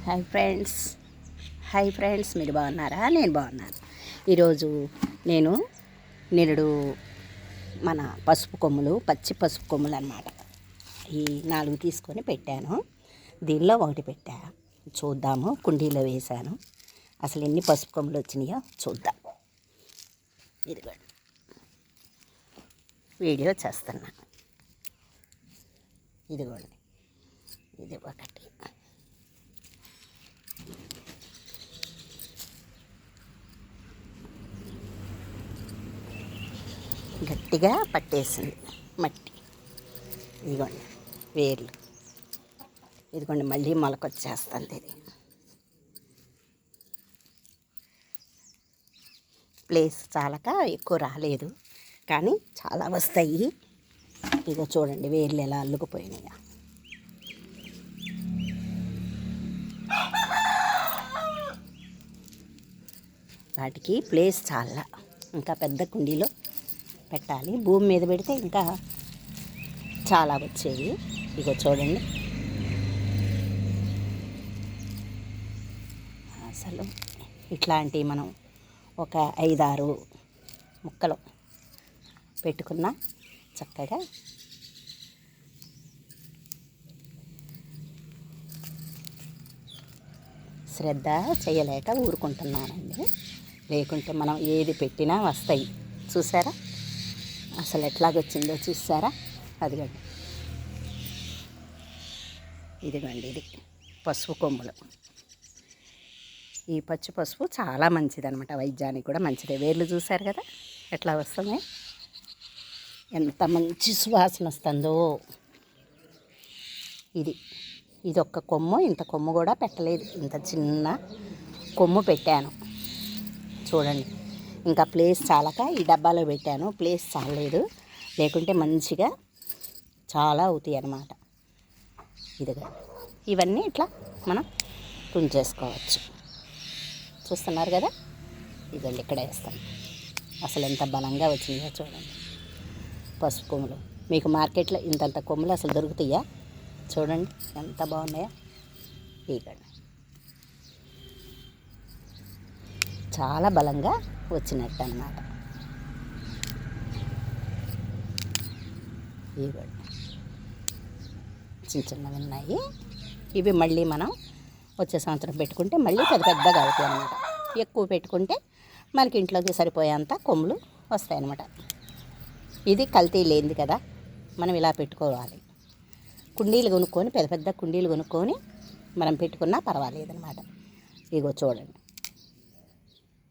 Hi friends మీరు బాగున్నారా? నేను బాగున్నాను. ఈరోజు నేను నిరుడు మన పసుపు కొమ్ములు, పచ్చి పసుపు కొమ్ములు అన్నమాట. ఈ 4 తీసుకొని పెట్టాను. దీనిలో ఒకటి పెట్టా, చూద్దాము. కుండీలో వేశాను. అసలు ఎన్ని పసుపు కొమ్ములు వచ్చినాయో చూద్దాం. ఇదిగోండి, వీడియో చేస్తున్నా. ఇదిగోండి, ఇది ఒకటి. గట్టిగా పట్టేసింది మట్టి. ఇదిగోండి వేర్లు. ఇదిగోండి మళ్ళీ మొలకొచ్చేస్తుంది. ఇది ప్లేస్ చాలక ఎక్కువ రాలేదు, కానీ చాలా వస్తాయి. ఇదిగో చూడండి వేర్లు ఎలా అల్లుకుపోయినాయా. వాటికి ప్లేస్ చాలా, ఇంకా పెద్ద కుండీలో పెట్టాలి. భూమి మీద పెడితే ఇంకా చాలా వచ్చేవి. ఇగో చూడండి, అసలు ఇట్లాంటివి మనం ఒక 5-6 ముక్కలు పెట్టుకున్న చక్కగా శ్రద్ధ చేయలేక ఊరుకుంటున్నానండి. లేకుంటే మనం ఏది పెట్టినా వస్తాయి. చూసారా అసలు ఎట్లాగొచ్చిందో? చూసారా? అదిగోండి, ఇదిగోండి, ఇది పసుపు కొమ్ములు. ఈ పచ్చి పసుపు చాలా మంచిదన్నమాట, వైద్యానికి కూడా మంచిదే. వేర్లు చూసారు కదా ఎట్లా వస్తున్నాయి, ఎంత మంచి సువాసన వస్తుందో. ఇది ఒక్క కొమ్ము, ఇంత కొమ్ము కూడా పెట్టలేదు, ఇంత చిన్న కొమ్ము పెట్టాను. చూడండి, ఇంకా ప్లేస్ చాలక ఈ డబ్బాలో పెట్టాను. ప్లేస్ చాలలేదు, లేకుంటే మంచిగా చాలా అవుతాయి అన్నమాట. ఇదిగా ఇవన్నీ ఇట్లా మనం తుంచేసుకోవచ్చు. చూస్తున్నారు కదా, ఇదండి ఇక్కడ వేస్తాం. అసలు ఎంత బలంగా వచ్చినాయో చూడండి పసుపు కొమ్ములు. మీకు మార్కెట్లో ఇంతంత కొమ్ములు అసలు దొరుకుతాయా? చూడండి ఎంత బాగున్నాయో. ఇదండి చాలా బలంగా వచ్చినట్టు అన్నమాట. ఇవ్వండి చిన్న చిన్నవి ఉన్నాయి. ఇవి మళ్ళీ మనం వచ్చే సంవత్సరం పెట్టుకుంటే మళ్ళీ పెద్దగా అవుతాయి అన్నమాట. ఎక్కువ పెట్టుకుంటే మనకి ఇంట్లోకి సరిపోయేంత కొమ్ములు వస్తాయి అన్నమాట. ఇది కల్తీ లేనిది కదా, మనం ఇలా పెట్టుకోవాలి. కుండీలు కొనుక్కొని, పెద్ద కుండీలు కొనుక్కొని మనం పెట్టుకున్నా పర్వాలేదన్నమాట. ఇగో చూడండి,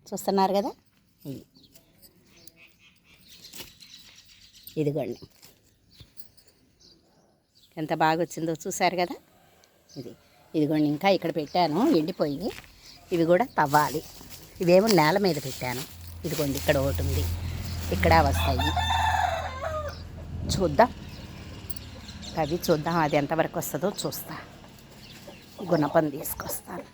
చూస్తున్నారు కదా. ఇదిగోండి ఎంత బాగా వచ్చిందో చూసారు కదా. ఇదిగోండి ఇంకా ఇక్కడ పెట్టాను, ఎండిపోయి. ఇవి కూడా తవ్వాలి. ఇవేమో నేల మీద పెట్టాను. ఇదిగోండి ఇక్కడ ఒకటి ఉంది, ఇక్కడ వస్తాయి. చూద్దాం, అది ఎంతవరకు వస్తుందో చూస్తా. గుణపం తీసుకొస్తాను.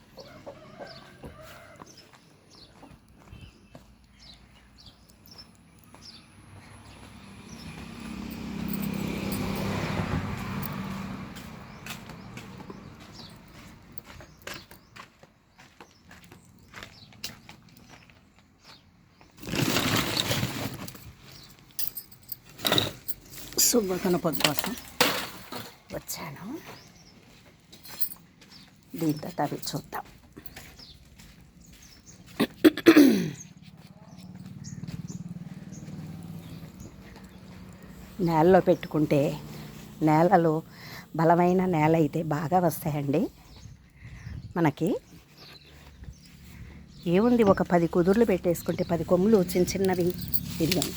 గుణపం కోసం వచ్చాను. దీంతో తవి చూద్దాం. నేలలో పెట్టుకుంటే, నేలలో బలమైన నేల అయితే బాగా వస్తాయండి మనకి. ఏముంది, ఒక 10 కుదుర్లు పెట్టేసుకుంటే 10 కొమ్ములు చిన్న చిన్నవి. ఇదిగోండి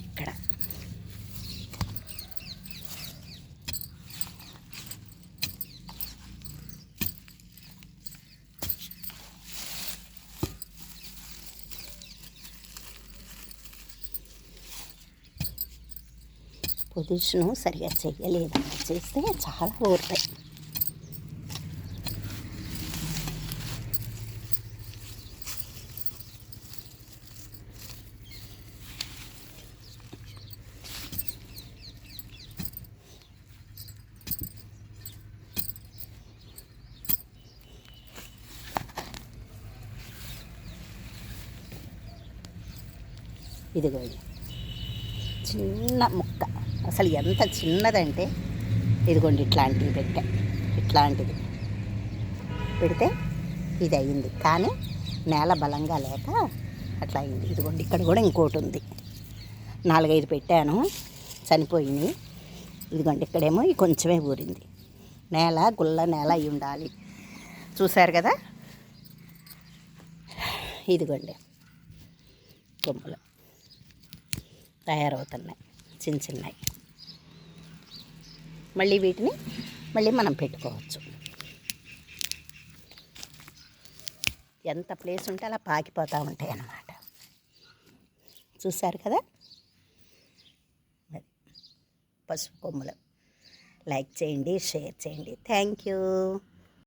ఇక్కడ పొజిషను సరిగా చెయ్యలేదండి, చేస్తే చాలా ఊరుతాయి. ఇదిగోండి చిన్న ముక్క, అసలు ఎంత చిన్నదంటే ఇదిగోండి ఇట్లాంటివి పెట్టా, ఇట్లాంటిది పెడితే ఇది అయింది. కానీ నేల బలంగా లేక అట్లా అయింది. ఇదిగోండి ఇక్కడ కూడా ఇంకోటి ఉంది, 4-5 పెట్టాను చనిపోయినాయి. ఇదిగోండి ఇక్కడేమో ఈ కొంచెమే ఊరింది. నేల గుల్ల నేల అయి ఉండాలి. చూశారు కదా, ఇదిగోండి కొమ్ములు తయారవుతున్నాయి చిన్న చిన్నవి. మళ్ళీ వీటిని మళ్ళీ మనం పెట్టుకోవచ్చు. ఎంత ప్లేస్ ఉంటే అలా పాకిపోతూ ఉంటాయి అన్నమాట. చూశారు కదా, పసుపు కొమ్ములు. లైక్ చేయండి, షేర్ చేయండి. Thank you.